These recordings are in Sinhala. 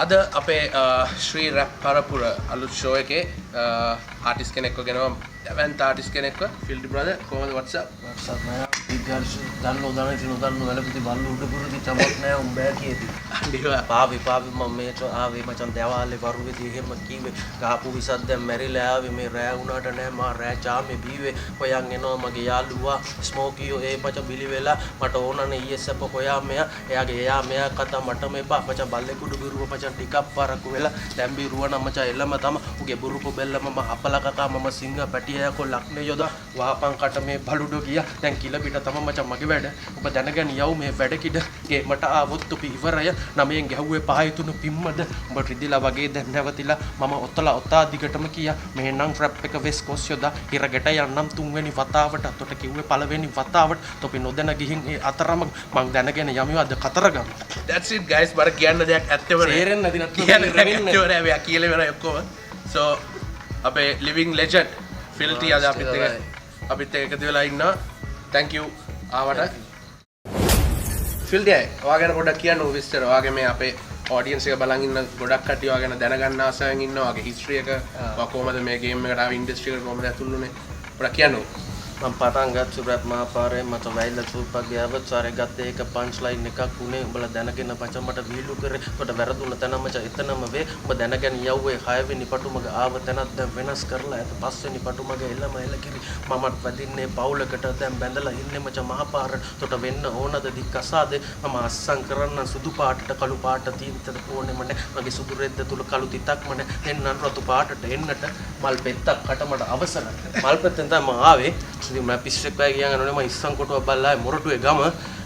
අද අපේ ශ්‍රී රැප් පරපුර අලුත් ෂෝ එකේ ආටිස්ට් කෙනෙක්ව ගෙනවා දැවැන්ත ආටිස්ට් කෙනෙක්ව ෆිල්ඩි බ්‍රදර් කොහමද WhatsApp මම විද්‍යාර්ථ දන්නෝ වැලපති බල්ලු උඩ පුරුදි චමක් නෑ උඹෑ කියති අන්දිවා පාවි මම මේට ආවේ මචන් දවල්ේ වරුවේදී එහෙම කිව්වේ ගහපු විසත් දැන් මැරිලා ආවේ මේ රෑ වුණාට නෑ මා රෑ චාමේ බීවේ හොයන් එනවා මගේ යාළුවා ස්මෝකියෝ ඒ මචන් බිලි වෙලා මට ඕනනේ ඊයස්ප හොයා මෙයා එයාගේ එයා මෙයා කතා මට මේපා මචන් බල්ලේ කුඩු බිරුව මචන් ටිකක් පරක්කු වෙලා දැන් බිරුව නම් මචන් එළම තම උගේ බුරුපු බෙල්ල මම අපල කකා මම සිංහ පැටියයකෝ ලක්නේ යොදා වහපන් කට මේ බලුඩෝ ගියා දැන් කිල පිට තම මචන් මගේ වැඩ ඔබ දැනගෙන යව් මේ වැඩ කිඩ ගේමට ආවොත් ඔපි ඉවරය නමෙන් ගැහුවේ පහයි තුන පිම්මද උඹ රිදිලා වගේ දැන් නැවතිලා මම ඔත්තලා ඔතා දිගටම කියා මේ නම් ට්‍රැප් එක වෙස් කොස් යොදා හිරගෙට යන්නම් තුන්වෙනි වතාවට අතට කිව්වේ පළවෙනි වතාවට තොපි නොදැන ගිහින් ඒ අතරම මං දැනගෙන යමු අද කතරගම that's it guys බර කියන්න දෙයක් ඇත්තම තේරෙන්නේ නැති නැත්නම් කියන්න රැවෙන්නේ කියලා වෙන ඔක්කොම so අපේ living legend ෆිල්ටි අද අපිත් එක්ක එකතු වෙලා ඉන්නවා thank you ආවට ෆිල්ටි ඔයා ගැන පොඩ්ඩක් කියන්න විස්තර ඔයාගේ මේ අපේ audience එක බලන් ඉන්න ගොඩක් කට්ටිය ඔයා ගැන දැනගන්න ආසයෙන් ඉන්නවා ඔයාගේ history එක ඔයා කොහමද මේ game එකට ආවේ industry එකට කොහමද ඇතුළු වුනේ පොඩ්ඩක් කියන්න මම පටන් ගත්ත රැප් මහපාරේ මට වැයිලා සූපක් ගියාවත් සාරේ ගත්තේ එක පන්ච් ලයින් එකක් උනේ උඹලා දැනගෙන පච මට වීලු කරේ කොට වැරදුන තැන මච එතනම වේ උඹ දැනගෙන යව්වේ 6 වෙනි පටුමග ආව තැනක් දැන් වෙනස් කරලා ඇත 5 වෙනි පටුමග එළම එලකිරි මමත් වැදින්නේ පවුලකට දැන් බැඳලා ඉන්නේ මච මහපාර තොට වෙන්න ඕනද දික්කසාදේ මම අස්සම් කරන්න සුදු පාටට කළු පාට තීන්තර ඕනේ මට මගේ සුදු රෙද්ද තුල කළු තිතක් මට දෙන්නන් රතු පාටට එන්නට මල් පෙත්තක් කට මට අවසර මල් පෙත්තෙන් තමයි ආවේ ඉතින් මම පිස්සෙක් වගේ ගියන් යනෝනේ මම ඉස්සන් කොටුවක් බල්ලා මොරටුවේ ගම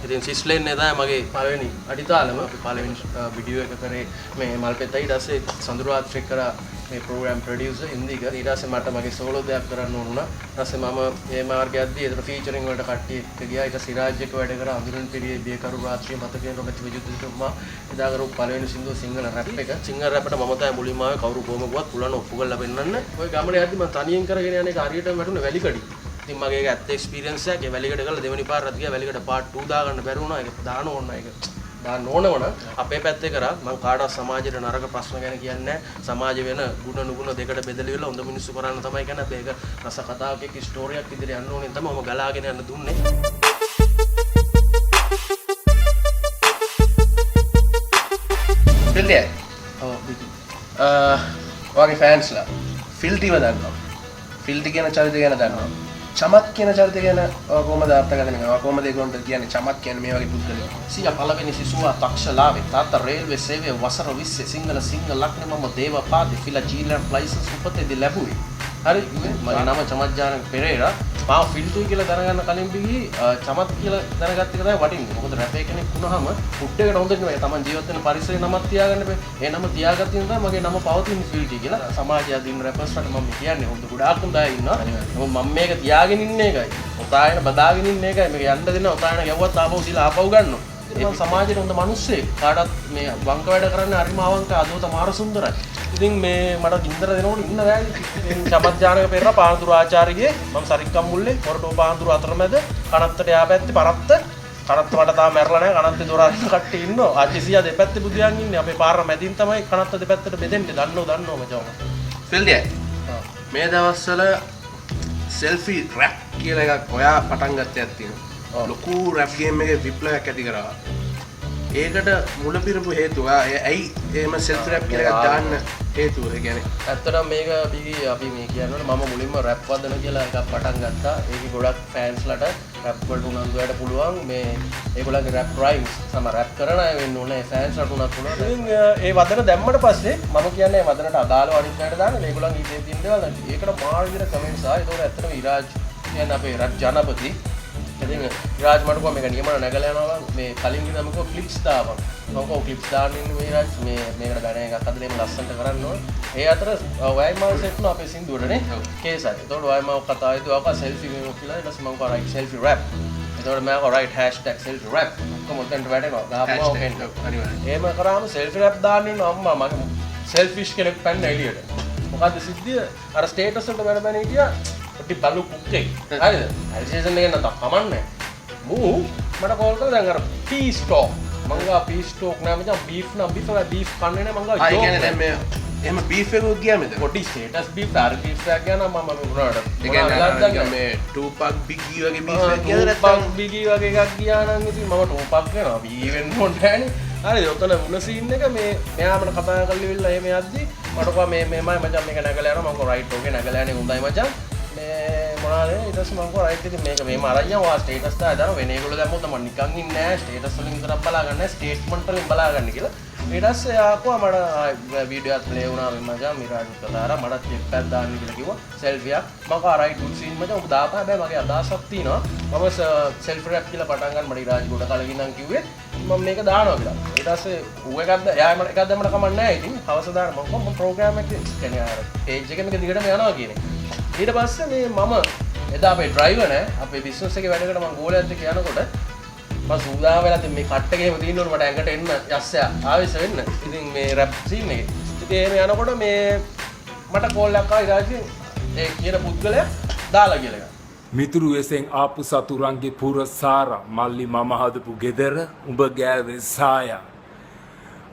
ඉතින් සිස්ලෙන් නේ තමයි මගේ පළවෙනි අඩිතාලම අපි පළවෙනි වීඩියෝ එක කරේ මේ මල්පෙත්තයි ඊට පස්සේ සඳුරාත් ට්‍රෙක් කරා මේ ප්‍රෝග්‍රෑම් ප්‍රොඩියුසර් හින්දික ඊට පස්සේ මට මගේ සෝලෝ දෙයක් කරන්න ඕන වුණා ඊට පස්සේ මම මේ මාර්ගයක්දී ඒතර ෆීචරින් වලට කට්ටිය එක්ක ගියා ඊට පස්සේ සිරාජ් එක වැඩ කරා අඳුරන් පිරියේ බියකරු රාත්‍රියේ මතකයෙන් රොබත් විජුතුතුමා එදා කරපු පළවෙනි සින්දුව සිංහල රැප් එක සිංහල රැප්ට මම තමයි මුලින්ම ආවේ කවුරු කොහම ගුවත් පුලන ඔප්පු කරලා පෙන්නන්න ඔය ගමනේ යද්දි මම තනියෙන් කරගෙන යන එක හරියටම වැටුනේ වැලිකඩි ඉතින් මගේ ඒක ඇත්ත එක්ස්පීරියන්ස් එකක් ඒ වැලිකඩ කරලා දෙවෙනි පාරත් ගියා වැලිකඩ පාර්ට් 2 දාගන්න බැරි වුණා ඒක දාන්න ඕන ඒක දාන්න ඕනවන අපේ පැත්තේ කරා මම කාටවත් සමාජයට නරක ප්‍රශ්න ගැන කියන්නේ නැහැ සමාජ වෙන ಗುಣ නුගුණ දෙකට බෙදලා ඉවරලා හොඳ මිනිස්සු කරන්න තමයි කියන්නේ අපි ඒක රස කතාවක එක්ක ස්ටෝරියක් විදිහට යන්න ඕනේ තමයි මම ගලාගෙන යන්න දුන්නේ ෆිල්ටි ඔයාගේ ෆෑන්ස්ලා ෆිල්ටිව දන්නවා ෆිල්ටි කියන චරිතය ගැන දන්නවා චමත් කියන චරිතය ගැන කොහොමද අර්ථකථනය කරනවා කොහොමද ඒගොල්ලන්ට කියන්නේ චමත් කියන්නේ මේ වගේ පුද්ගලයෙක් සියා පළවෙනි සිසුවා තක්ෂලාවේ තාත්තා රේල්වේ සේවයේ වසර 20 සිංහල ලක්නේ මම දේවපාදේ ෆිලා ජීලන්ඩ් ලයිසන්ස් උපතේදී ලැබුවේ හරි මගේ නම චමත් ජානක පෙරේරා මම ෆිල්ටි කියලා දැනගන්න කලින් බිහි චමත් කියලා දැනගත්ත එක තමයි වටින්නේ මොකද රැප් කෙනෙක් වුණාම ෆුඩ් එකට හොඳ නෙවෙයි තමන් ජීවත් වෙන පරිසරේ නමක් තියාගන්න බෑ ඒ නම තියාගත්තින් තමයි මගේ නම පවතින ෆිල්ටි කියලා සමාජය අදින්න රැපර්ස්ට මම කියන්නේ හොඳ ගොඩාක් හොඳ අය ඉන්නවා මම මේක තියාගෙන ඉන්න එකයි ඔතායන බදාගෙන ඉන්න එකයි මේක යන්න දෙන්න ඔතායන ගැව්වත් ආපහු දීලා ආපහු ගන්නවා ඒ සමාජයේ හොඳ මිනිස්සෙක් කාටත් මේ වංක වැඩ කරන්නේ හරිම අවංක අදෝත මාර සුන්දරයි ඉතින් මේ මට ගින්දර දෙනකොට ඉන්න බෑලි ඉතින් චමත් ජානක පෙරලා පාන්දුරු ආචාර්යගේ මම සරික්කම් මුල්ලේ කොරටෝ පාන්දුරු අතරමැද කනත්තට යා පැත්තේ පරත්ත කනත්ත මට තාම මැරලා නැහැ කනත්තේ දොර අරින්න කට්ටිය ඉන්නවා ආචිසියා දෙපැත්තේ බුදියන් ඉන්නේ අපේ පාර මැදින් තමයි කනත්ත දෙපැත්තට බෙදෙන්නේ දන්නෝ මචං ෆිල්ටි මේ දවස්වල සෙල්ෆි රැප් කියලා එකක් ඔයා පටන් ගත්තයක් තියෙනවා ලොකු රැප් ගේම් එකේ විප්ලවයක් ඇති කරා ඒකට මුල පිරපු හේතුව ඇයි එහෙම සෙල්ෆි රැප් කියලා එකක් දාන්න හේතුව ඒ කියන්නේ ඇත්තටම මේක අපි මේ කියනවනේ මම මුලින්ම රැප් වදන කියලා එකක් පටන් ගත්තා ඒකේ ගොඩක් ෆෑන්ස්ලට රැප් වලට උනන්දු වෙන්න පුළුවන් මේ ඒගොල්ලන්ගේ රැප් රයිම්ස් සම රැප් කරන අය වෙන්න ඕනේ ෆෑන්ස්ලට උනත් පුළුවන් ඉතින් ඒ වදන දැම්මට පස්සේ මම කියන්නේ වදනට අදාළව අනිත් පැයට දාන්න ඒගොල්ලන්ගේ ඉතින් තියෙන දේවල් ඒකට මාර විදිහට කමෙන්ට්ස් ආවා ඒතකොට ඇත්තටම ඉරාජ් කියන්නේ අපේ රැප් ජනපති ඉතින් රාජ් මට කොහොම මේක නියමන නැගලා යනවා මේ කලින් ඉඳන්ම කො ක්ලිප්ස් දාපන් මම කො ක්ලිප්ස් දාන්න ඉන්නේ මේ රාජ් මේ මේකට බැන එකක් හදලා එහෙම ලස්සනට කරන්න ඕන ඒ අතර වයිමාව සෙට් න අපේ සින්දුවටනේ කේසයි ඒතකොට වයිමාව කතාවේදී ඔක සෙල්ෆි මේ කියලා ඊට පස්සේ මම කෝ රයිට් සෙල්ෆි රැප් ඒතකොට මම කෝ රයිට් #selfie rap කොහොමද උන්ට වැටෙනවා ගාපුවා ඕකෙන් අනිවාර්යයෙන් එහෙම කරාම සෙල්ෆි රැප් දාන්න ඉන්න අම්මා මගේ සෙල්ෆිෂ් කෙනෙක් පැන්න එළියට මොකද්ද සිද්ධිය අර ස්ටේටස් වලට බැන බැන හිටියා ඔටි බලු කුක්කේ හරිද ඇරිසේෂන් එක නැතත් කමන්නේ මූ මට කෝල් කරලා දැන් අර පී ස්ටොක් මංගා පීස් ටෝක් නෑ මචං බීෆ් නම් බීෆ් කන්නේ නෑ මංගා ඒ කියන්නේ දැන් මේ එහෙම බීෆ් එකක් ගියා මෙතන පොඩි ස්ටේටස් බීෆ් දාර බීෆ් එකක් ගියා නම් මම උනාට ඒ කියන්නේ මේ 2 pack බිගී වගේ බීෆ් එකක් ගියාද නැත්නම් බිගී වගේ එකක් ගියා නම් ඉතින් මම 2 pack කරනවා බිගී වෙන්න ඕනේ නෑනේ හරි ඔතන වුණ සීන් එක මේ මෙයා මට කතා කරලා ඉවිල්ලා එහෙම යද්දි මට කිව්වා මේමයි මචං මේක නැගලා යනවා මම කිව්වා රයිට් ඕකේ නැගලා යන්නේ හොඳයි මචං මේ මොනවාද ඊට පස්සේ මම කිව්වා රයිට් ඉතින් මේක මේම අරන් යනවා ස්ටේටස් දාලා වෙන ඒගොල්ලෝ දැම්මොත් මම නිකන් ඉන්නේ නෑ ස්ටේටස් වලින් විතරක් බලා ගන්න නෑ ස්ටේට්මන්ට් වලින් බලා ගන්න කියලා ඊට පස්සේ ආපුවා මට වීඩියෝ එකක් ප්ලේ වුණා මචං මිරාජ් කතාරා මට ක්ලිප් එකක් දාන්න කියලා කිව්වා සෙල්ෆි එකක් මම කිව්වා රයිට් ගුඩ් සීන් මචං ඔබ දාපන් හැබැයි මගේ අදහසක් තියෙනවා මම සෙල්ෆි රැප් කියලා පටන් ගන්න මට ඉරාජ් ගොඩ කලකින් නම් කිව්වේ මම මේක දානවා කියලා ඊට පස්සේ ඌ එකක් එයා මට එකක් දැම්මට කමක් නැහැ ඉතින් හවස දාන්න මම කොහොම ප්‍රෝග්‍රෑම් එක කියන්නේ අර පේජ් එකේ මේක දිගටම යනවා කියන්නේ ඊට පස්සේ මේ මම එදා අපේ ඩ්‍රයිවර් නේ අපේ බිස්නස් එකේ වැඩකට මම ගෝලයන්ට කියනකොට මම සූදානම් වෙලා තින් මේ කට් එකේම තියෙන්න ඕනේ මට ඇඟට එන්න යස්සයා ආවෙස වෙන්න ඉතින් මේ රැප් සීන් එකේ ඉතින් එහෙම යනකොට මේ මට කෝල් එකක් ආවා ඉරාජි ඒ කියන පුද්ගලයා දාලා කියලා එකක් මිතුරු වෙසෙන් ආපු සතුරන්ගේ පුරසාර මල්ලි මම හදපු ගෙදර උඹ ගෑවේ සායා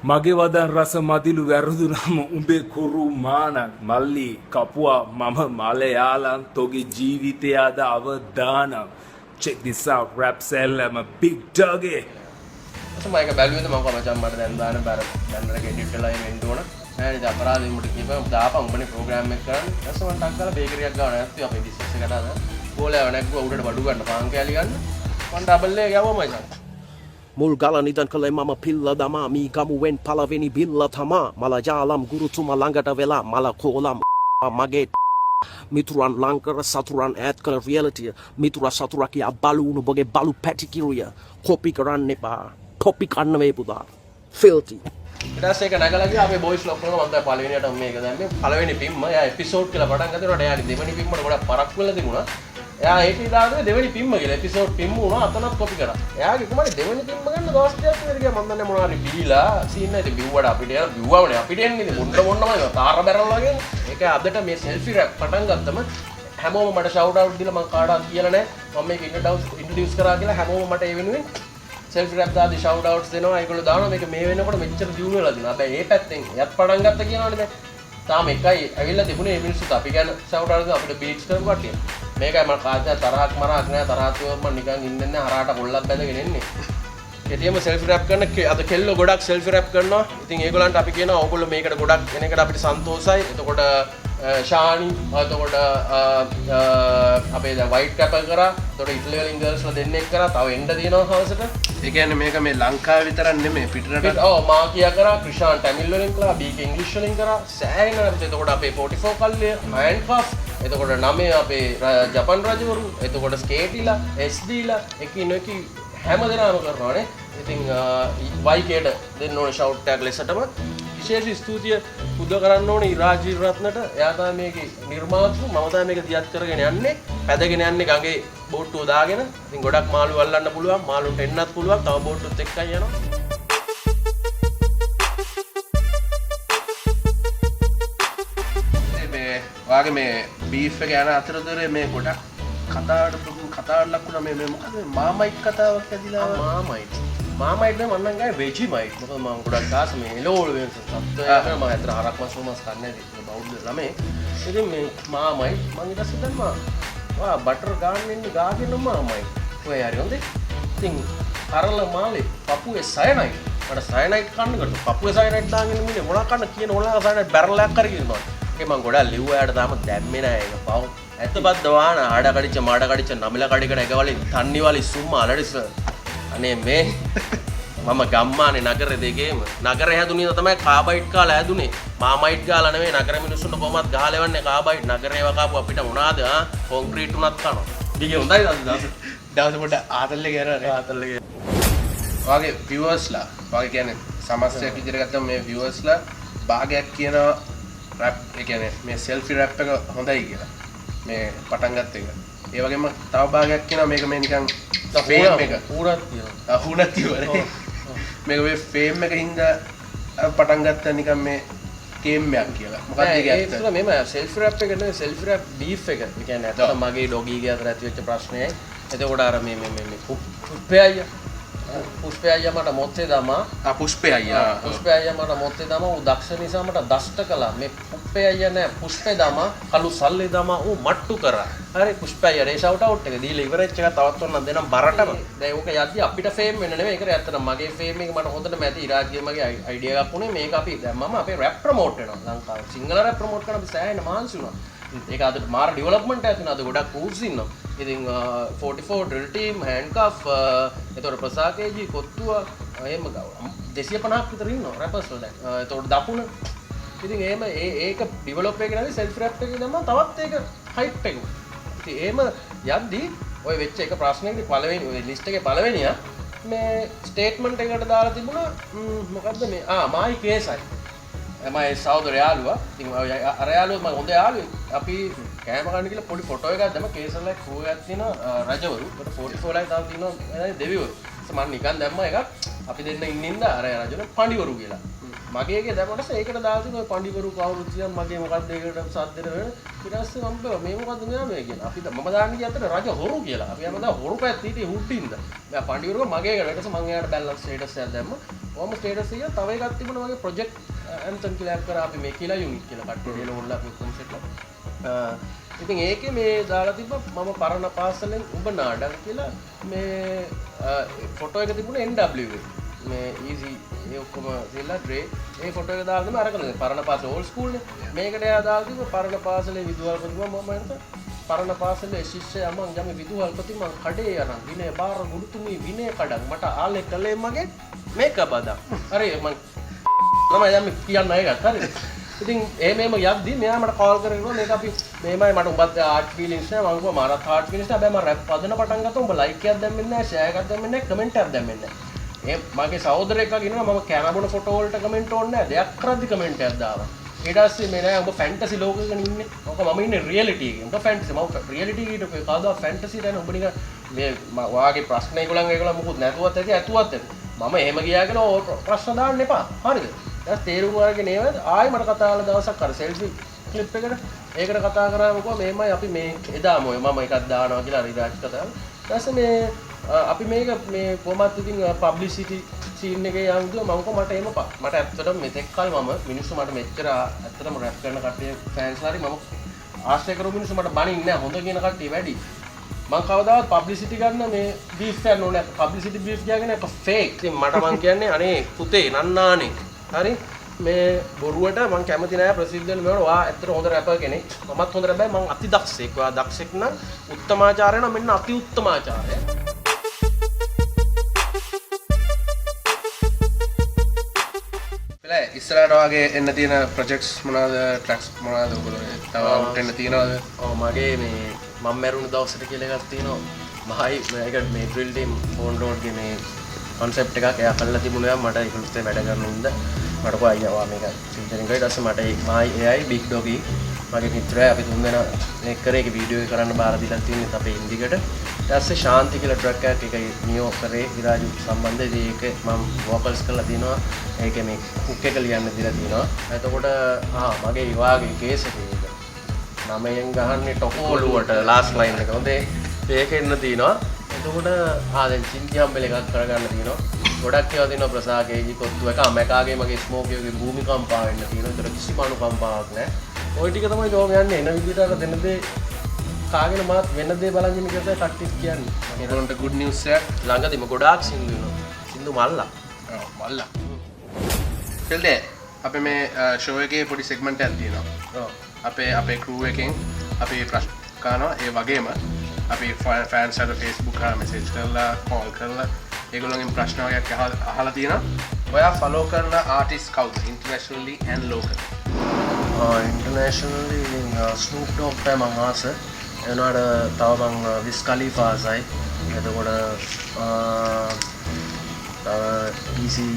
මගේ වදන් රස මදිලු වැරදුනම උඹේ කුරු මානක් මල්ලි කපුවා මම මලයාලන් තොගේ ජීවිතය අද අවදානම් check this out rap cell I'm a big doggy මම ඒක බැලුවේද මම කොහමද මචං මට දැන් දාන්න බැර බැනර් එක එඩිට් කරලා එන්න ඕන නෑ නේද අපරාධෙ උඹට කියපන් දාපන් උඹනේ ප්‍රෝග්‍රෑම් එක කරන්න ඊට පස්සේ මම ටක් කරලා බේකරියක් ගාව නැත්නම් අපේ බිස්නස් එකට අද ගෝලයා නැග්ගුවා උඩට බඩු ගන්න පාන් කෑලි ගන්න මම ඩබල් එක යවුවා මචං මුල් ගල නිදන් කළේ මම පිල්ල දමා මී ගමුවෙන් පළවෙනි බිල්ල තමා මල ජාලම් ගුරුතුමා ළඟට වෙලා මල කෝලම් මගේ මිතුරන් ලංකර සතුරන් ඈත් කළ රියලිටිය මිතුරා සතුරා කියා බලු උණු බගේ බලු පැටිකිරිය කොපි කරන්න එපා කොපි කන්න වේ පුතා ෆිල්ටි ඊට පස්සේ ඒක නැගලා ගියා අපේ බොයිස් ලොක් කරනවා මම දැන් පළවෙනියට මේක දැම්මේ පළවෙනි පිම්ම එයා එපිසෝඩ් කියලා පටන් ගත්තට එයාගේ දෙවෙනි පිම්මට ගොඩක් පරක් වෙලා තිබුණා එයා ඒක ඉදාගෙන දෙවෙනි පිම්ම කියලා එපිසෝඩ් පිම්ම වුණා අතනත් කොපි කරා එයාගේ කොහමද දෙවෙනි පිම්ම ගන්න දවස් දෙකක් විතර ගියා මම දන්නේ මොනවා හරි බීලා සීන් එක බිව්වට අපිට බිව්වමනේ අපිට එන්නේ මොන්නමයි තාර බැරල් වගේ ඒක අදට මේ සෙල්ෆි රැප් පටන් ගත්තම හැමෝම මට ෂවුට් අවුට් දීලා මම කාටවත් කියලා නැහැ මම මේක ඉන්ට්‍රොඩියුස් කරා කියලා හැමෝම මට ඒ වෙනුවෙන් සෙල්ෆි රැප් දාදී ෂවුට් අවුට්ස් දෙනවා ඒගොල්ලෝ දානවා මේක මේ වෙනකොට මෙච්චර දියුණු වෙලා දිනවා හැබැයි මේ පැත්තෙන් එයත් පටන් ගත්ත කියනවනේ දැන් තාම එකයි ඇවිල්ලා තිබුණේ මේ මිනිස්සුත් අපි ගැන ෂවුට් අවුට් දෙනවා අපිට බීට්ස් කරපු කට්ටිය මේකයි මම කාටවත් තරහක් මරක් නැහැ තරහත් මම නිකන් ඉන්නේ නැහැ හරහාට පොල්ලක් බැඳගෙන එන්නේ කෙටියම සෙල්ෆි රැප් කරන අද කෙල්ලෝ ගොඩක් සෙල්ෆි රැප් කරනවා ඉතින් ඒගොල්ලන්ට අපි කියනවා ඕගොල්ලෝ මේකට ගොඩක් එන එකට අපිට සන්තෝෂයි එතකොට ශානි එතකොට අපේ දැන් වයිට් කැපල් කරා එතකොට ඉටලි වලින් ගර්ල්ස්ලා දෙන්නෙක් කරා තව එන්න තියෙනවා හවසට ඒ කියන්නේ මේක මේ ලංකාවේ විතරක් නෙමෙයි පිටරට ඔව් මා කියා කරා ක්‍රිෂාන් ටැමිල් වලින් කරා බීක ඉංග්‍රීසි වලින් කරා සෑහෙන එතකොට අපේ 44 කල්ලිය හෑන්ඩ්කෆ් එතකොට 9 අපේ ජපන් රජවරු එතකොට ස්කේටිලා එස්ඩීලා එකිනෙකි හැම දෙනාම කරනවානේ ඉතින් වයිකේට දෙන්න ඕනේ ෂවුට් එකක් ලෙසටම විශේෂ ස්තුතිය පුද කරන්න ඕනේ ඉරාජී රත්නට එයා තමයි මේකේ නිර්මාතෘ මම තමයි මේක දියත් කරගෙන යන්නේ පැදගෙන යන්නේ ගඟේ බෝට්ටුව දාගෙන ඉතින් ගොඩක් මාළු අල්ලන්න පුළුවන් මාළුන්ට එන්නත් පුළුවන් තව බෝට්ටුත් එක්කයි යනවා මේ වාගේ මේ බීෆ් එක යන අතරතුරේ මේ ගොඩක් කතාවට ලක්ුණා මේ මොකද මාමයිට් කතාවක් ඇදිලා මාමයිට් නම් මන්නම් ගාවේ වෙජිමයිට් මොකද මම ගොඩක් ආස මේ එළවලු වෙන සත්ත්වයා මම අතර හරක් මස් කන්නේ නැති බෞද්ධ ළමේ ඉතින් මේ මාමයිට් මම ඊට පස්සේ දැම්මා වා බටර් ගාන්න ඉන්නේ ගාගෙන මාමයිට් ඔය හරි හොඳේ ඉතින් කරල මාලේ පපුවේ සයනයිට් මට සයනයිට් කන්න ගත්තා පපුවේ සයනයිට් දාගෙන ඉන්නේ මොනවා කන්න කියන ඕලා සයනයිට් බැරලයක් කරගෙන ඉන්නවා ඒක මම ගොඩක් ලිව්වාට තාම දැම්මේ නෑ ඒක පව් ඇත්තපත් වාන ආඩ කඩිච්ච මාඩ කඩිච්ච නමිල කඩිකන එක වලින් තන්නි වලි සුම්ම අලඩිස අනේ මේ මම ගම්මානේ නගරේ දෙකේම නගරේ හැදුනේ තමයි කාබයිට් කාලා හැදුනේ මාමයිට් ගාලා නෙමෙයි නගර මිනිස්සුන්ට කොහොමවත් ගහලා එවන්නේ කාබයිට් නගරේව කාපු අපිට මොනවාද කොන්ක්‍රීට් උනත් කනවා ඩිගේ හොඳයි දවස් පොඩ ආතල්ලේ ගෑනවා ආතල්ලේ වාගේ වියුවර්ස්ලා වාගේ කියන්නේ සමස්තයක් විදිහට ගත්තම මේ වියුවර්ස්ලා භාගයක් කියන රැප් ඒ කියන්නේ මේ සෙල්ෆි රැප් එක හොඳයි කියලා මේ පටන් ගත්ත එක. ඒ වගේම තව භාගයක් කියනවා මේක මේ නිකන් ෆේම් එක. ඌරක් තියෙනවා. ඌරක් තියෙනවා. මේක මේ ෆේම් එක හින්දා පටන් ගත්ත නිකන් මේ ගේම් එකක් කියලා. මොකක්ද ඒක ඇත්ත? ඒක මෙම සෙල්ෆි රැප් එක නෙවෙයි සෙල්ෆි රැප් බීෆ් එක. ඒ කියන්නේ අතට මගේ ඩොගීගේ අතර ඇති වෙච්ච ප්‍රශ්නයයි. එතකොට අර මේ කුප්පේ අයියා පුෂ්පය අයියා මට මොත්තේ දමා පුෂ්පේ අයියා පුෂ්පය අයියා මට මොත්තේ දමා ඌ දක්ෂ නිසා මට දෂ්ට කළා මේ පුෂ්පය අයියා නෑ පුෂ්පේ දමා කළු සල්ලේ දමා ඌ මට්ටු කරා හරි පුෂ්පය අයියා නේ ෂවුට් අවුට් එක දීලා ඉවරෙච්ච එක තවත් ඔන්න දෙනම් බරටම දැන් ඕක යද්දි අපිට ෆේම් වෙන්න නෙමෙයි ඒක ඇත්තට මගේ ෆේම් එක මට හොඳටම ඇති ඉරාජ්ගේ මගේ අයිඩියා එකක් උනේ මේක අපි දැන් මම අපේ රැප් ප්‍රොමෝට් වෙනවා ලංකාවේ සිංහල රැප් ප්‍රොමෝට් කරන අපි සෑහෙන මහන්සි වුණා ඒක අද මාර ඩෙවලොප්මන්ට් එකක් තියෙනවා අද ගොඩක් කූල්ස් ඉන්නවා ඉතින් 44 ඩ්‍රිල් ටීම් හෑන්ඩ්කෆ් එතකොට ප්‍රසාකේජි කොත්තුව එහෙම 250ක් විතර ඉන්නවා රැපර්ස් වල දැන් එතකොට දකුණ ඉතින් එහෙම ඒක ඩෙවලොප් එකේ නැති සෙල්ෆ් රැප් එකේ දැම්මම තවත් ඒක හයිප් එක ඉතින් එහෙම යද්දි ඔය වෙච්ච එක ප්‍රශ්නයකදී පළවෙනි ඔය ලිස්ට් එකේ පළවෙනියා මේ ස්ටේට්මන්ට් එකකට දාලා තිබුණා මොකද්ද මේ මායි කේසයි මම සහෝදර යාළුවා ඉතින් අර යාළුවා මම හොඳ යාළුවෙක් අපි කෑම කන්න කියලා පොඩි ෆොටෝ එකක් දැම්ම කේසල්ලයි ක්‍රූ එකක් තියෙනවා රජවරු ඒකට 44 ලයි තව තියෙනවා දෙවිවරු මම නිකන් දැම්ම එකක් අපි දෙන්න ඉන්නින්ද අර රජවරු පඬිවරු කියලා මගේ එකේ දැම්මට ඒකට දාලා තියෙන ඔය පඬිවරු කවුරුත් කියන මගේ මොකද්ද ඒකට සද්දෙට වෙන ඊට පස්සේ මම බෑ මේ මොකද්ද මෙයා මේ කියන අපි මම දාන්නේ කියත්තේ රජ හොරු කියලා අපි හැමදාම හොරු පැත්ත හිටියේ හුඩ්ඩින්ද මම පඬිවරුක මගේ එකට ඊට පස්සේ මම එයාට බැලන්ස් ස්ටේටස් එකක් දැම්ම ඔහම ස්ටේටස් එක තව එකක් තිබුණා මගේ ප්‍රොජෙක්ට් ඇන්තන් කියලා ඇප් කරා අපි මේ කියලා යුනිට් කියලා කට්ටිය දෙල ඕනලා අපි කොන්සෙප්ට් ඉතින් ඒකේ මේ දාලා තිබ්බ මම පරණ පාසලෙන් උඹ නාඩන් කියලා මේ ෆොටෝ එක තිබුණේ NW එකේ මේ ඊසි ඒ ඔක්කොම තියලා ඩ්‍රේ ඒ ෆොටෝ එක දාලා තමයි අරගෙන පරණ පාසල ඕල්ඩ් ස්කූල් නේ මේකට එයා දාලා තිබ්බ පරණ පාසලේ විදුහල්පති මම හිතා පරණ පාසලේ ශිෂ්‍යයා මං යම විදුහල්පති මං කඩේ යන විනය බාර ගුරුතුමී විනය කඩන් මට ආලේ කලේ මගේ මේක බදා හරි මං ළමයි දැන් කියන්න ඒකත් හරිද ඉතින් එහෙම යද්දි මෙයා මට කෝල් කරගෙන මේක අපි මේමයි මට උඹත් ආර්ට් ෆීලිංස් නෑ මම කිව්වා මාරත් ආර්ට් ෆීලිංස් නෑ හැබැයි මම රැප් පදන පටන් ගත්තා උඹ ලයික් එකක් දැම්මෙන්නේ නෑ ෂෙයා එකක් දැම්මෙන්නේ නෑ කමෙන්ට් එකක් දැම්මෙන්නේ නෑ මගේ සහෝදරයෙක් වගේ ඉන්නවා මම කැමබොන ෆොටෝ වලට කමෙන්ට් ඕනේ නෑ දෙයක් කරද්දි කමෙන්ට් එකක් දානවා ඊට පස්සේ මේ නෑ උඹ ෆැන්ටසි ලෝකෙක ඉන්නේ ඔක මම ඉන්නේ රියැලිටි එකේ උඹ ෆැන්ටසි මම රියැලිටි එකට කවදා ෆැන්ටසි දැන උඹ නිකන් මේ වාගේ ප්‍රශ්න ඒගොල්ලන් මොකුත් නැතුවත් ඇති ඇතුවත් ඇති මම එහෙම ගියාගෙන ඕ ප්‍රශ්න දාන්න එපා හරිද දැන් තේරුම් අරගෙන නේද ආයි මට කතා කරලා දවසක් අර සෙල්ෆි ක්ලිප් එකට ඒකට කතා කරාම කිව්වා මේමයි අපි මේ එදාම ඔය මම එකක් දානවා කියලා රිදාච් කතා කරා ඊට මේ අපි මේක මේ කොහොමත් ඉතින් පබ්ලිසිටි සීන් එකේ යන්දුව මම කො මට එහෙම මට ඇත්තටම මෙතෙක් කල් මම මිනිස්සු මට මෙච්චර ඇත්තටම රැප් කරන කට්ටිය ෆෑන්ස් හරි මම ආශ්‍රය කරපු මිනිස්සු මට බනින්නේ නැහැ හොඳ කියන කට්ටිය වැඩි මම කවදාවත් පබ්ලිසිටි ගන්න මේ බීෆ් ගන්න ඕනේ පබ්ලිසිටි බීෆ් ගියාගෙන ඒක ෆේක් ඉතින් මට මං කියන්නේ අනේ පුතේ නන්නානේ හරි මේ බොරුවට මම කැමති නෑ ප්‍රසිද්ධ වෙන මේවට වා ඇත්තට හොඳ රැපර් කෙනෙක් මමත් හොඳ රැපර් මම අති දක්ෂෙක් වා දක්ෂෙක් නම් උත්තමාචාරය නම් මෙන්න අති උත්තමාචාරය බලා ඉස්සරහට වගේ එන්න තියෙන ප්‍රොජෙක්ට්ස් මොනවාද ට්‍රැක්ස් මොනවාද ඔයගොල්ලෝ තව අවුට් වෙන්න තියෙනවද ඔව් මගේ මේ මම මැරුණ දවසට කියලා එකක් තියෙනවා මහයි මේක මේ ඩ්‍රිල් ටීම් ෆෝන් රෝඩ්ගේ මේ concept එකක් එයා කරලා තිබුණා මට ඒකත් වැඩ කරන්න ඉඳ මට කො අයියා මේක ෆීචරින් කරලා ඊට පස්සේ මට මායි AI big doggy මගේ මිත්‍රයා අපි තුන්දෙනා මේක කරේ ඒක වීඩියෝ එක කරන්න බාර දීලා තියෙන්නේ අපේ ඉන්දිකට ඊට පස්සේ ශාන්ති කියලා ට්‍රැක් එකක් එකයි නියෝ කරේ විරාජු සම්බන්ධයෙන් ඒක මම වෝකල්ස් කරලා තිනවා ඒකේ මේ හුක් එක ලියන්න දීලා තිනවා එතකොට මගේ විවාහයේ කේස් එකේ ඒක 9න් ගහන්නේ ටොපෝලුවට ලාස්ට් ලයින් එක හොඳේ ඒක එන්න තිනවා එතකොට දැන් චින්ති හම්බෙල එකක් කරගන්න තියෙනවා. ගොඩක් ඒවා තියෙනවා ප්‍රසාකේජි කොත්තු එක අමකාගේ මගේ ස්මෝකියෝගේ භූමිකම්පා වෙන්න තියෙනවා. ඒතර කිසිම අනුකම්පාවක් නැහැ. ওই ටික තමයි ජෝම යන්නේ. එන විදිහට අර දෙන දේ කාගෙන මාත් වෙන දේ බලන් ඉන්න කියලා කට්ටිය කියන්නේ. ඒගොල්ලන්ට good news එකක් ළඟදීම ගොඩාක් සින්දු වෙනවා. සින්දු මල්ලා. ඔව් මල්ලා. ෆිල්ඩේ අපේ මේ ෂෝ එකේ පොඩි සෙග්මන්ට් එකක් තියෙනවා. ඔව්. අපේ ක්‍රූ එකෙන් අපි ප්‍රශ්න කරනවා ඒ වගේම අපි ෆෑන්ස් අර ෆේස්බුක් කරලා මෙසේජ් කරලා කෝල් කරලා ඒගොල්ලන්ගෙන් ප්‍රශ්න වගේක් අහලා තියෙනවා. ඔයා ෆලෝ කරන ආටිස්ට් කවුද internationally and local? Internationally Snoop Dogg තමයි මම ආස. එනවාට තව මම විස් කලිෆා ආසයි. එතකොට ඊසි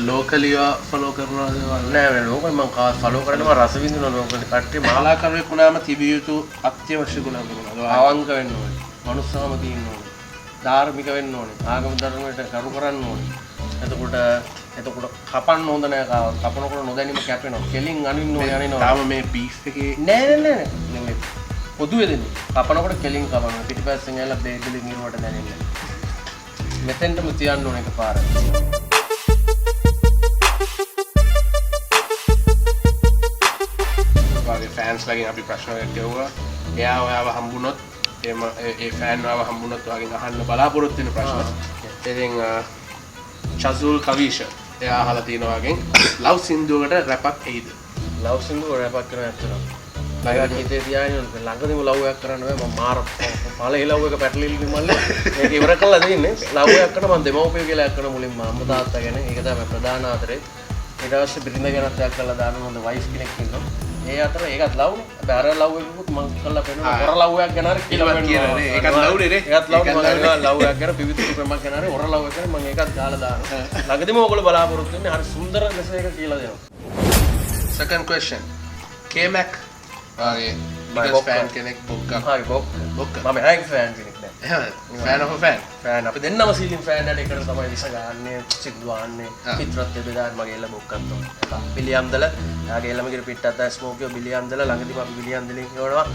ලෝකලිය ෆලෝ කරනවද? නෑ ලෝකල් මම ෆලෝ කරනවා රස විඳින ලෝකල් කට්ටිය මාලාකරුවෙක් වුණාම තිබිය යුතු අත්‍යවශ්‍ය ගුණ මොනවද? අවංක වෙන්න ඕනේ. මනුස්සකම තියෙන්න ඕනේ. ධාර්මික වෙන්න ඕනේ. ආගම ධර්මයට කරු කරන්න ඕනේ. එතකොට කපන්න හොඳ නෑ කාවත්. කපනකොට නොදැනීම කැපෙනවා. කෙලින් අනින්න ඕනේ අනිනවා. තාම මේ බීෆ් එකේ නෑ මේ පොදුවේ දෙන්නේ. කපනකොට කෙලින් කපනවා. පිටිපස්සෙන් ඇවිල්ලා බේබිලි නිරුවට දැනෙන්නේ. මෙතෙන්ටම තියන්න ඕන එකපාර. වගේ ෆෑන්ස් ලගෙන් අපි ප්‍රශ්නයක් ගෙව්වා. එයා ඔයාව හම්බුනොත් එහෙම ඒ ෆෑන් ඔයාව හම්බුනොත් ඔයාගෙන් අහන්න බලාපොරොත්තු වෙන ප්‍රශ්න. ඉතින් චසුල් කවිෂ එයා අහලා තියෙනවා වගේ ලව් සින්දුවකට රැපක් එයිද? ලව් සින්දුව රැපක් කරන ඇත්තටම. මම හිතේ තියාගෙන ළඟදීම ලව් එකක් කරන්න බෑ මම මාර පළේ ලව් එක පැටලිලි මල්ලේ මේක ඉවර කළා දෙන්නේ ලව් එකක් කරන මම දෙමව්පියෝ කියලා එකක් කරන මුලින්ම අම්මා තාත්තා ගැන ඒක තමයි ප්‍රධාන ආදරේ ඊට පස්සේ බිරිඳ ගැනත් එකක් කරලා දාන්න හොඳ වයිෆ් කෙනෙක් ඉන්නවා ඒ අතර ඒකත් ලව්නේ හැබැයි අර ලව් එකකුත් මම කරලා පෙන්නනවා හොර ලව් එකක් ගැන හරි කියලා කියනවා නේ ඒකත් ලව්නේ නේ ඒකත් ලව් මම ලව් එකක් ගැන පිවිතුරු ප්‍රේමයක් ගැන හරි හොර ලව් එකක් ගැන මම ඒකත් දාලා දානවා ළඟදීම ඔයගොල්ලෝ බලාපොරොත්තු වෙන්නේ හරි සුන්දර ලෙස ඒක කියලා දෙනවා second question K-Mac වගේ biggest fan කෙනෙක් බොක්කා හරි බොක්ක මම හයික් ෆෑන් කෙනෙක් නෑ එහෙම fan of a fan fan අපි දෙන්නම සීලින් ෆෑන් ඇඩ් එකට තමයි විස ගන්නේ සිද්දු වහන්නේ පිටරත් බෙදාන මගේ එල්ල බොක්කත් තමයි බිලියම් දල යාගේ එල්ලම කිර පිටත් ස්මෝකියෝ බිලියම් දල ළඟදීම අපි බිලියම් දලින් කියනවා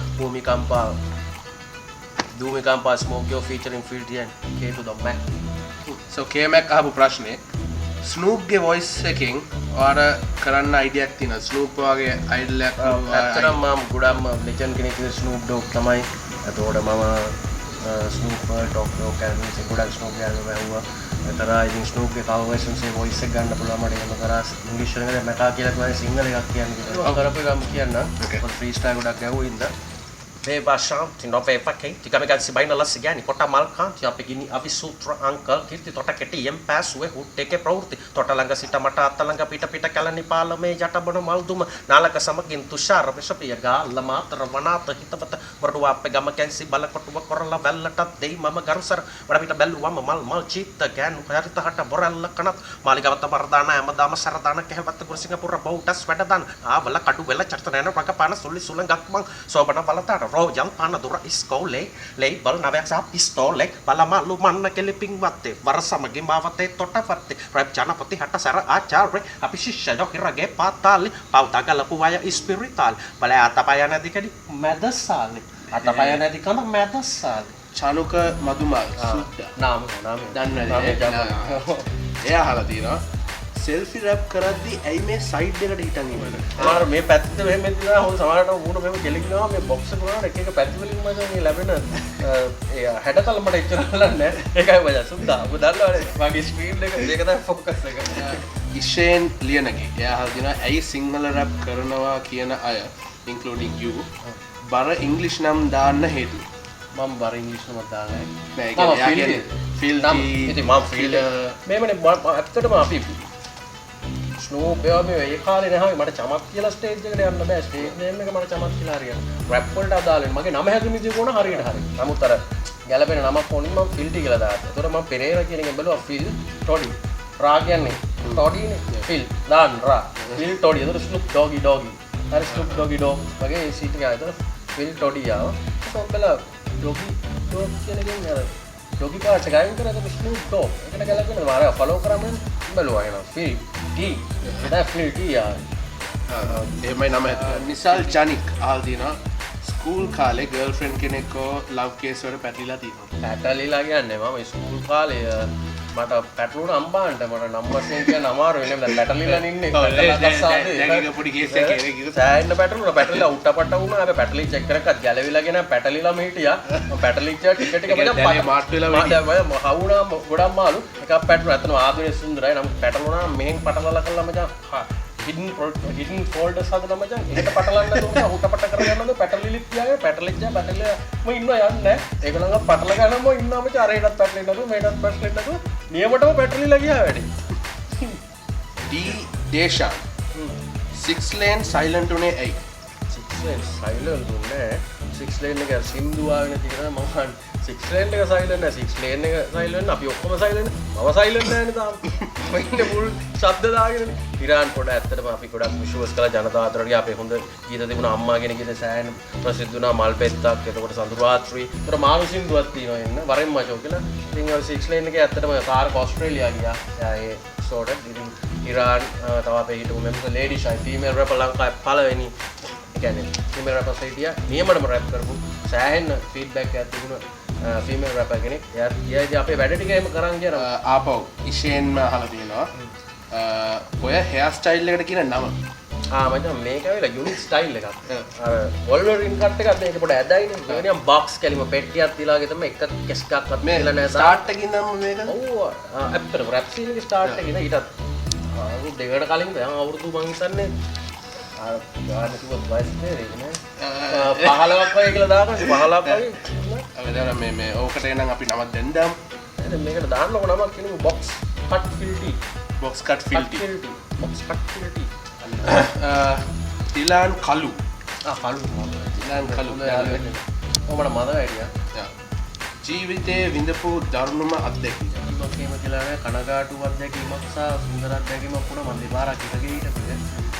භූමිකම්පාව ස්මෝකියෝ featuring Filthy and K to the Mac so K-Mac අහපු ප්‍රශ්නේ ස්නූප් ගේ වොයිස් එකෙන් ඔයාලට කරන්න අයිඩියක් තියෙනවා ස්නූප් වගේ අයිඩල් එකක් ඇත්තටම මම ගොඩක්ම ලෙජන්ඩ් කෙනෙක් විදිහට ස්නූප් ඩොග් තමයි එතකොට මම ස්නූප් ටොක්යෝ කැන්වස් ගොඩක් ස්නූප් ගාන වැහුවා ඒතර ඉතින් ස්නූප් ගේ කවර් වර්ෂන්ස් ඒ වොයිස් එක ගන්න පුළුවන් මට එහෙම කරා ඉංග්‍රීසි වලින් මැකා කියලා කියන්නේ සිංහල එකක් කියන්නේ කියලා කරපු එකම කියන්න මම ෆ්‍රී ස්ටයිල් ගොඩක් ගැහුවා ඉඳලා Hey Basha, tino pe pakai, tika me kasi baina las gani, kota malka, tia pegini avi sutra uncle, kirti tota keti yem pass we who take a prourti, tota langa sita mata atalanga pita pita kalani pala me jata bono malduma, nalaka samakin tushar, beshapi ga lama travanata hitavata, berdua pegama kensi bala kotua korala velata dei mama garusar, barapita belu wama mal chita gan, harita hata borala kanat, maligavata bardana, amadama saradana kehvata kursingapura bautas vedadan, bala kadu vela chartanana paka pana suli sulangakmang, sobana balata Royal Panadura Iskole, label Navexa Pistole, Palamalu Mana Keliping Vate, Varasamagi Mavate, Totavate, Rap Janapati Hatasara Achare, Apishisha Dokirage Patali, Pautagalapuaya Spirital, Baleatapayana Dicadi, Madasali, Atapayana Dicana Madasali, Chanuka Madumal, Sutta. Nam, එයා අහලා තියෙනවා selfie rap කරද්දි ඇයි මේ side එකට හිටන් ඉන්නේ? සමහර මේ පැත්තට මෙහෙම ඉඳලා හොඳ සමහරට උඩ මෙහෙම කෙලිනවා මේ box එක කරනවා එක එක පැති වලින් මචං මේ ලැබෙන ඒ හැඩතල මට එච්චර බලන්නේ ඒකයි මචං සුද්දා ඔබ දන්නවනේ මගේ ස්ක්‍රීන් එක ඒක තමයි focus එක. ඉෂේන් ලියනගේ එයා අහලා තියෙනවා ඇයි සිංහල rap කරනවා කියන අය including you බර ඉංග්‍රීසි නම් දාන්න හේතුව? මම බර ඉංග්‍රීසි නම දාන්නේ නෑ ඒ කියන්නේ filthy ඉතින් මම ෆීල් මේමනේ ඇත්තටම අපි ස්නූප් ඒවා මේ ඒ කාලේ නෑ මට චමත් කියලා ස්ටේජ් එකට යන්න බෑ ස්ටේජ් නේම් එක මට චමත් කියලා හරියට රැප් වලට අදාළනේ මගේ නම හැදුන විදිහ කොන හරියට හරි නමුත් අර ගැලපෙන නමක් ඕනින් මම ෆිල්ටි කියලා දාත්තා ඒතකොට මම පෙරේරා කියන එකෙන් බැලුවා ෆිල් ටොඩි රා කියන්නේ ටොඩිනේ ෆිල් දාන් රා ෆිල් ටොඩි ඒතකොට ස්නූප් ඩොගි හරි ස්නූප් ඩොගි ඩොග් වගේ සීට් එක ආවා ඒතකොට ෆිල් ටොඩි ආවා ඒකත් බැලුවා ඩොගි ඩොග් කියන එකෙන් අර ඩොගි පාට් එක ගයින් කරලා ඒක ස්නූප් ඩොග් ඒකට ගැලපෙන මාර ෆලෝ කරාම බැලුවා එනවා ෆිල් ටී definitely එහෙමයි නම නිසල් ජනික් අහලා තියෙනවා ස්කූල් කාලේ ගර්ල්ෆ්‍රෙන්ඩ් කෙනෙක්ව ලව් කේස් වල පැටලිලා තියෙනවා. පැටලිලා කියන්නේ මම ස්කූල් කාලේ මට පැටලුණ අම්බාන්ට මට නම් වශයෙන් කියන්න අමාරු වෙන්නේ දැන් පැටලිලා ඉන්නේ දැන් පොඩි කේස් එකක් ඒක සෑහෙන්න පැටලුණා පැටලිලා උට්ටපට්ට වුණා හැබැයි පැටලි චෙක් කරකත් ගැලවිලාගෙන පැටලිලාම හිටියා මම පැටලිච්ච ටිකට් එක මම මාට් වෙලා මම හවුණා ගොඩක් මාළු එකක් පැටලුණා ඇත්තම ආදුනේ සුන්දරයි නම් පැටලුණා මෙහෙන් පටලලා කළා මචං hidden folders හදලා මචං එකට පටලන්න දුන්නා උටපට කරගන්නද පැටලිලිත් තියාගෙන පැටලිච්චා පැටලිලා මම ඉන්නවා යන්නේ ඒගොල්ලන්ව පටල ගන්නම ඉන්නවා මචං අර එකට පැටලෙන්නකෝ මේකත් පැටලෙන්නකෝ නියමටම පැටලිලා ගියා වැඩි D දේශා 6 lane silent උනේ ඇයි 6 lane silent උනේ 6 lane එක සින්දු ආගෙන තියෙනවා මම 6 lane එක silent නෑ 6 lane එක silent අපි ඔක්කොම silent මම silent නෑනේ තාම මම ඉන්නේ මුල් ශබ්ද දාගෙන ඉරාන් පොඩ ඇත්තටම අපි ගොඩක් විශ්වාස කළා ජනතාව අතරට අපේ හොඳ ගීත තිබුණා අම්මා කියන ගීත සෑහෙන ප්‍රසිද්ධ වුණා මල් පෙත්තක් එතකොට සඳුරු රාත්‍රී ඒතර මාළු සින්දුවක් තියෙනවා එන්න වරෙන් මචෝ කියලා ඉතින් ඔය 6 lane එකේ ඇත්තටම කාර්ක ඕස්ට්‍රේලියා ගියා ඒ සෝඩ ඉතින් ඉරාන් තව අපේ හිටපු member lady shy female rapper ලංකාවේ පළවෙනි කියන්නේ ෆීමේල් රැපර්ස් හිටියා නියමටම රැප් කරපු සෑහෙන ෆීඩ්බැක් එකක් තිබුණා ෆීමේල් රැපර් කෙනෙක්. එයා අපේ වැඩ ටික එහෙම කරන් කියනවා. ආපහු ඉෂේන්ම අහලා තියෙනවා ඔය හෙයා ස්ටයිල් එකට කියන නම මචං මේක වෙලා යුනික් ස්ටයිල් එකක්. අර වොල්වරින් කට් එකක් මේක පොඩ ඇදයිනේ. මේක නිකන් බොක්ස් කැලිම පෙට්ටියක් තියලාගේ තමයි එක කෙස් එකක්වත් මේලා නැහැ. ස්ටාර්ට් එකකින් නම් මේක ඔව් ඇත්තටම රැප් සීන් එකේ ස්ටාර්ට් එකේ නේ ඊටත් දෙකට කලින් දැන් අවුරුදු මං හිතන්නේ ගාන කිව්වොත් වයස තේරෙන්නේ නෑ 15ක් වගේ කියලා දානවා 15ක් වගේ අවදාන මේ ඕකට එනනම් අපි නමක් දැන් දාමු දැන් මේකට දාන්නකො නමක් කියමු box cut filthy box cut filthy box cut filthy Thilan කලු කලු තිලාන් කලු මට මතක හිටියා ජීවිතයේ විඳපු දරුණුම අත්දැකීම මම කියලා කනගාටු අත්දැකීමක් සහ සුන්දර අත්දැකීමක් වුණා මම දෙපාරක් එකගේ හිටපු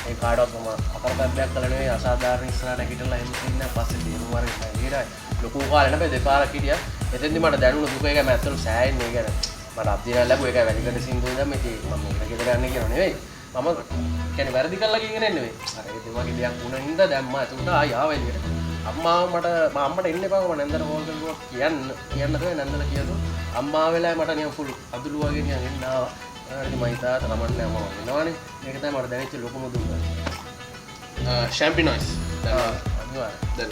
ඒ කාඩවත් මම අපරපැද්දයක් කළා නෙවෙයි අසාධාරණ ඉස්සරහ නැගිටලා එහෙම ඉන්න පස්සේ දේරුම් වරේ නේදයි ලොකු කාලේ නෙවෙයි දෙපාරක් හිටියා එතෙන්දි මට දැනුණ දුක එක මම ඇත්තටම සෑහෙන්නේ ඒ ගැන මට අත්දිනා ලැබුව ඒක වැලිකඩ සින්දුව දැම්ම ඉතින් මම මේක ගෙදර යන්න කියනවා නෙවෙයි මම කියන්නේ වැරදි කළා කියන නෙවෙයි අර ඒ දෙමගේ දෙයක් වුණා හින්දා දැම්මා එතකොට ආයි ආවා එළියට අම්මා මට අම්මට එන්න එපා මම නැන්දට කෝල් කරුවා කියන්න තමයි නැන්දලා කියදෝ අම්මා වෙලාවේ මට නිකන් ෆුල් අදුළු වගේ නිකන් එන්න ආවා ඊට මම හිතා තමන්නේ මම වෙනවනේ මේක තමයි මට දැනෙච්ච ලොකුම දුක ෂැම්පි නොයිස් අනිවාර්යයෙන්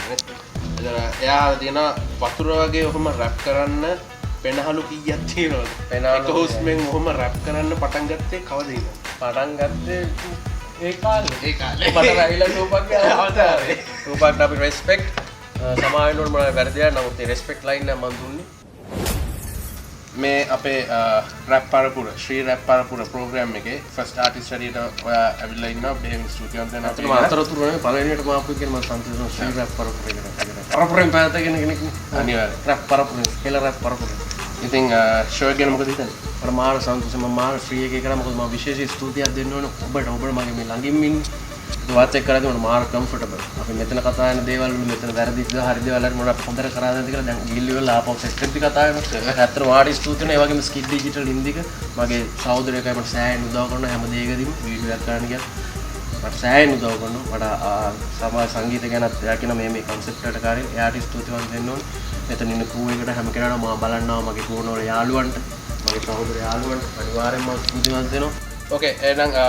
එයා තියෙන වතුර වගේ ඔහොම රැප් කරන්න පෙනහලු කීයක් තියෙනවද එක හුස්මෙන් ඔහොම රැප් කරන්න පටන් ගත්තේ කවද ඉඳන් පටන් ගත්තේ ඒ කාලේ මට රැවිලා රූපක් අවතාරේ රූපක් අපි රෙස්පෙක්ට් සමාවෙන්න ඕන මම වැරදිලා නමුත් ඒ රෙස්පෙක්ට් ලයින් එක මම දුන්නේ මේ අපේ රැප් පරපුර ශ්‍රී රැප් පරපුර ප්‍රෝග්‍රෑම් එකේ ෆස්ට් ආටිස්ට් හැටියට ඔයා ඇවිල්ලා ඉන්නවා බෙහෙම ස්තුතිවන්ත වෙනවා අතන අතරතුරනේ පළවෙනියට මම ආපු කියන මම සන්තෝෂයි ශ්‍රී රැප් පරපුර එකට පරපුරෙන් පැත්තගෙන කෙනෙක් අනිවාර්යයෙන් රැප් පරපුර කියලා රැප් පරපුර ඉතින් ෂෝ එක ගැන මොකද හිතන්නේ මට මාර සන්තෝෂයි මම මාර ෆ්‍රී එකේ කරා මොකද මම විශේෂ ස්තුතියක් දෙන්න ඕන ඔබට මගේ මේ ළඟින් ඉන්නේ වාච් එක කරද්දී මට මාර කම්ෆර්ටබල් අපි මෙතන කතා වෙන දේවල් වල මෙතන වැරදි හරි දේවල් හරි මොනවා හොඳට කරා දෙන්න කියලා දැන් ගිල්ලි වල ආපහු සෙට් එකක් කතා වෙනවා ඇත්තට වාඩි ස්තුතියනේ ඒ වගේම ස්කිඩ් ඩිජිටල් ඉන්දික මගේ සහෝදරයෙක්යි මට සෑහෙන උදව් කරන හැම දෙයකදීම වීඩියෝ එකක් කරන්න ගියා මට සෑහෙන උදව් කරනවා මට සමාජ සංගීත ගැනත් එයා කියන මේ concept එකට කාරින් එයාට ස්තුතිවන්ත වෙන්න ඕනේ මෙතන ඉන්න crew එකට හැම කෙනාටම මම බලන්නවා මගේ ෆෝන් වල යාළුවන්ට මගේ සහෝදර යාළුවන්ට අනිවාර්යෙන්ම ස්තුතිවන්ත වෙනවා ඕකේ එහෙනම්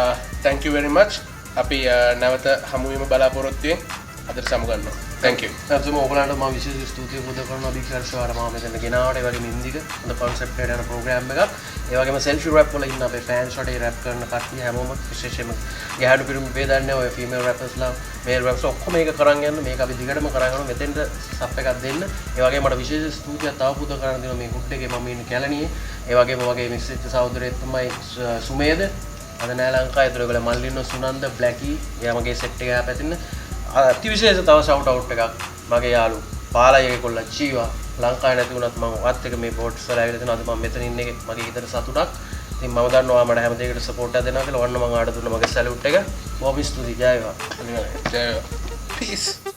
thank you very much අපි නැවත හමු වීම බලාපොරොත්තු වෙමින් අදට සමුගන්නවා thank you අදම ඔයගලන්ට මම විශේෂ ස්තුතිය පුද කරනවා බිග් ෆර්ෂාවට මම මෙතන ගෙනාවට ඒ වගේම ඉන්දික හොඳ concept එකට යන program එකක් ඒ වගේම selfie rap වල ඉන්න අපේ fans වලට ඒ rap කරන කට්ටිය හැමෝම විශේෂයෙන්ම ගැහැණු පිරිමි ભેදන්නේ ඔය female rappers ලා male rappers ඔක්කොම මේක කරන් යන්න මේක අපි දිගටම කරන් යනවා මෙතෙන්ට සප් එකක් දෙන්න ඒ වගේම මට විශේෂ ස්තුතියක් තව පුද කරන්න දෙනවා මේ ගුඩ් එකේ මම ඉන්නේ කැලණියේ ඒ වගේම මගේ මිස්සිච්ච සහෝදරයෙක් තමයි සුමේද අද නෑ ලංකාවේ ඒතර ඒගොල්ලෝ මල්ලින්න සුනන්ද බ්ලැකි එයා මගේ සෙට් එක පැතින්න අතිවිශේෂ තව ෂවුට් අවුට් එකක් මගේ යාළු පාලයගේ කොල්ල චීවා ලංකාවේ නැති වුණත් මම ඔයත් එක මේ පොට්ස් වල ඇවිල්ලා තියෙනවා අද මම මෙතන ඉන්න එක මගේ හිතට සතුටක් ඉතින් මම දන්නවා මට හැම දෙයකට සපෝට් එකක් දෙනවා කියලා ඔන්න මම ආඩ දුන්න මගේ සැලුට් එක බොහොම ස්තුතියි ජය වේවා ජය වේවා peace